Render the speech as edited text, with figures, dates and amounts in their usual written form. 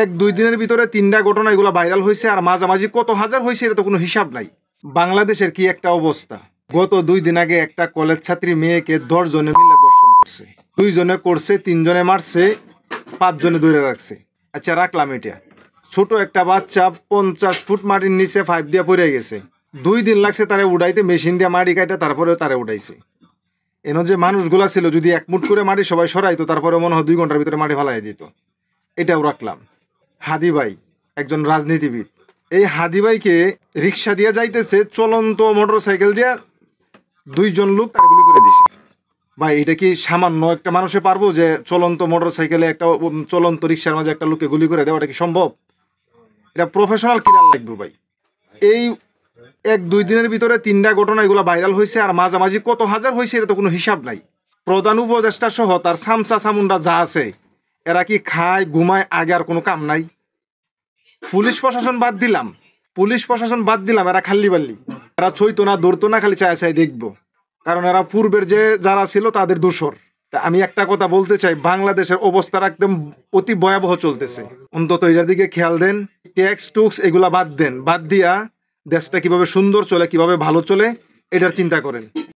1-2 দিনের ভিতরে 3টা ঘটনা এগুলো ভাইরাল হয়েছে, আর মাঝামাঝি কত হাজার হয়েছে এটা তো কোনো হিসাব নাই। বাংলাদেশের কি একটা অবস্থা! গত 2 দিন আগে একটা কলেজ ছাত্রী মেয়েকে 10 জনে মিলে ধর্ষণ করছে। 2 জনে করছে, 3 জনে মারছে, 5 জনে ধরে রাখছে। আচ্ছা, রাখলাম এটা। ছোট একটা বাচ্চা 50 ফুট মাটির নিচে 5 দিয়ে পড়ে গেছে। 2 দিন লাগছে তারে উঠাইতে, মেশিন দিয়ে মাটি কাটা তারপরে তারে উঠাইছে। এনো যে মানুষগুলা ছিল, যদি 1 মুঠ করে মাটি সবাই সরাইতো তারপরে মনে হয় 2 ঘন্টার ভিতরে মাটি ফালাই দিত। এটাও রাখলাম। হাদি ভাই একজন রাজনীতিবিদ। এই হাদি ভাইকে রিক্সা দিয়ে যাইতেছে, চলন্ত মোটরসাইকেল দিয়ে 2 জন লোক তার গুলি করে দিছে। ভাই, এটা কি সামান্য একটা মানুষে পারবো যে চলন্ত মোটরসাইকেলে একটা চলন্ত রিক্সার মাঝে একটা লোককে গুলি করে দেওয়া? এটা কি সম্ভব? এটা প্রফেশনাল কিলার লাগবে ভাই। এই 1-2 দিনের ভিতরে 3টা ঘটনা এগুলো ভাইরাল হয়েছে, আর মাঝামাঝি কত হাজার হয়েছে এটা তো কোনো হিসাব নাই। প্রধান উপদেষ্টা সহ তার সামসা সামুন্ডা যা আছে, এরা কি খায় ঘুমায়, আগে আর কোনো কাম নাই? পুলিশ প্রশাসন বাদ দিলাম, এরা খাল্লি বাল্লি, এরা ছইতো না, ধরতো না, খালি চায় চায় দেখবো। কারণ এরা পূর্বের যে যারা ছিল তাদের দোসর। তা আমি একটা কথা বলতে চাই, বাংলাদেশের অবস্থা একদম অতি ভয়াবহ চলতেছে। অন্তত এটার দিকে খেয়াল দেন। ট্যাক্স টুক্স এগুলা বাদ দেন, বাদ দিয়া দেশটা কিভাবে সুন্দর চলে, কিভাবে ভালো চলে, এটার চিন্তা করেন।